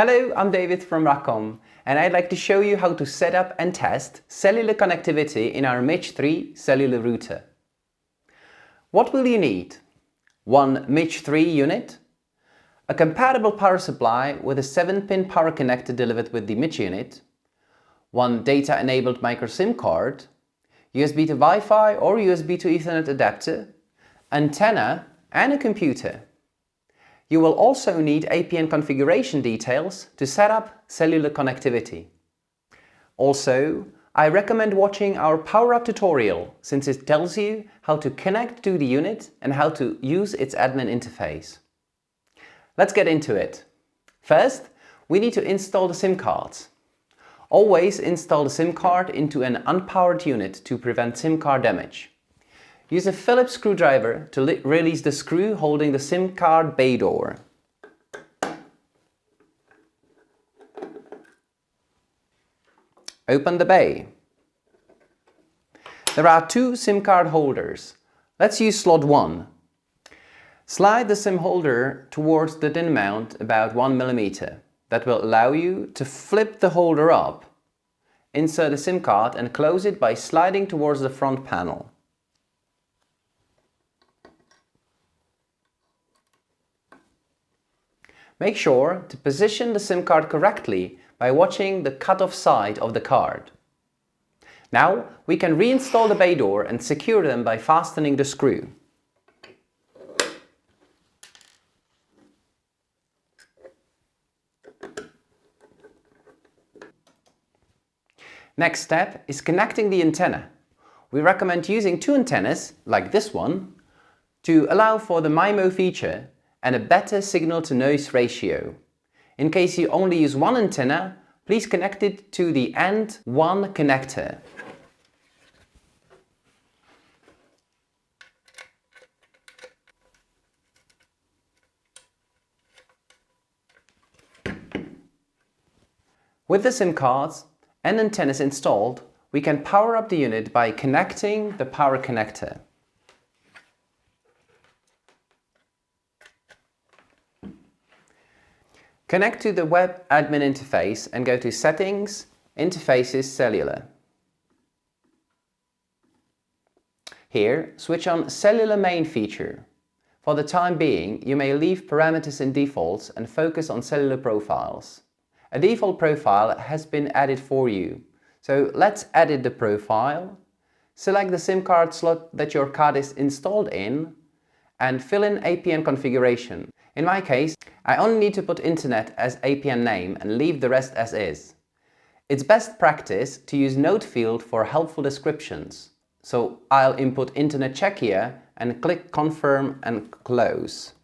Hello, I'm David from Racom, and I'd like to show you how to set up and test cellular connectivity in our MICH3 cellular router. What will you need? One MICH3 unit, a compatible power supply with a 7-pin power connector delivered with the MICH unit, one data-enabled micro SIM card, USB to Wi-Fi or USB to Ethernet adapter, antenna and a computer. You will also need APN configuration details to set up cellular connectivity. Also, I recommend watching our Power Up tutorial since it tells you how to connect to the unit and how to use its admin interface. Let's get into it. First, we need to install the SIM cards. Always install the SIM card into an unpowered unit to prevent SIM card damage. Use a Phillips screwdriver to release the screw holding the SIM card bay door. Open the bay. There are two SIM card holders. Let's use slot 1. Slide the SIM holder towards the DIN mount about 1 mm. That will allow you to flip the holder up. Insert the SIM card and close it by sliding towards the front panel. Make sure to position the SIM card correctly by watching the cut-off side of the card. Now we can reinstall the bay door and secure them by fastening the screw. Next step is connecting the antenna. We recommend using two antennas, like this one, to allow for the MIMO feature and a better signal-to-noise ratio. In case you only use one antenna, please connect it to the AND1 connector. With the SIM cards and antennas installed, we can power up the unit by connecting the power connector. Connect to the web admin interface and go to Settings, Interfaces, Cellular. Here, switch on Cellular Main feature. For the time being, you may leave parameters in defaults and focus on cellular profiles. A default profile has been added for you. So let's edit the profile, select the SIM card slot that your card is installed in, and fill in APN configuration. In my case, I only need to put Internet as APN name and leave the rest as is. It's best practice to use note field for helpful descriptions. So I'll input Internet check here and click Confirm and Close.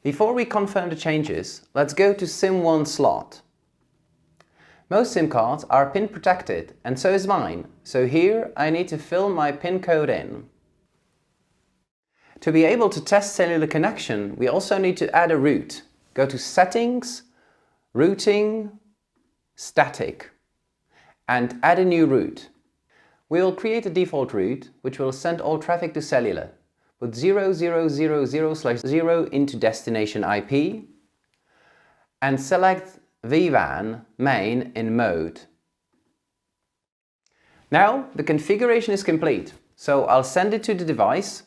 Before we confirm the changes, let's go to SIM1 slot. Most SIM cards are PIN protected, and so is mine. So here I need to fill my PIN code in. To be able to test cellular connection, we also need to add a route. Go to Settings, Routing, Static, and add a new route. We will create a default route, which will send all traffic to cellular. Put 0000/0 into destination IP, and select vWAN main in mode. Now the configuration is complete, so I'll send it to the device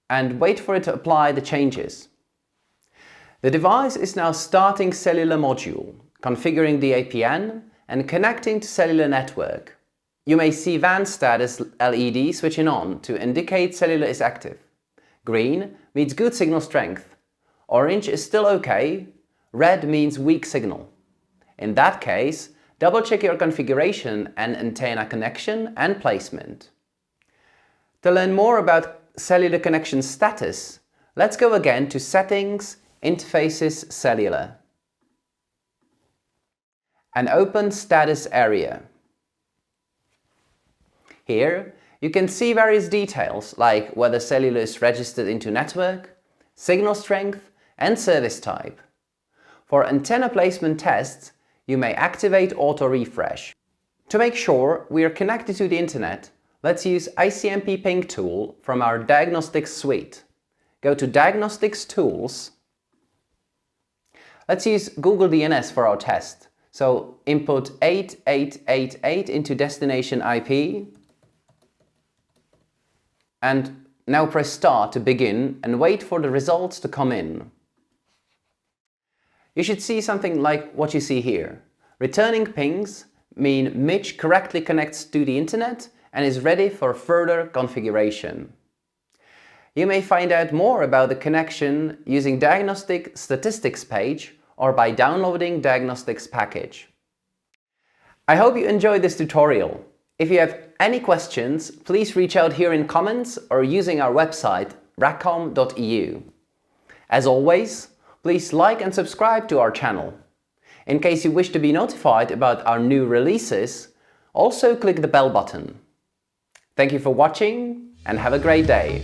and wait for it to apply the changes. The device is now starting cellular module, configuring the APN and connecting to cellular network. You may see WAN status LED switching on to indicate cellular is active. Green means good signal strength. Orange is still okay. Red means weak signal. In that case, double check your configuration and antenna connection and placement. To learn more about cellular connection status, let's go again to Settings, Interfaces, Cellular, and open Status area. Here you can see various details like whether cellular is registered into network, signal strength and service type. For antenna placement tests, you may activate auto refresh. To make sure we are connected to the internet, let's use ICMP Ping tool from our Diagnostics suite. Go to Diagnostics Tools Let's use Google DNS for our test. So input 8888 into destination IP and now press start to begin and wait for the results to come in. You should see something like what you see here. Returning pings mean Mitch correctly connects to the internet and is ready for further configuration. You may find out more about the connection using Diagnostic Statistics page or by downloading Diagnostics package. I hope you enjoyed this tutorial. If you have any questions, please reach out here in comments or using our website racom.eu. As always, please like and subscribe to our channel. In case you wish to be notified about our new releases, also click the bell button. Thank you for watching and have a great day.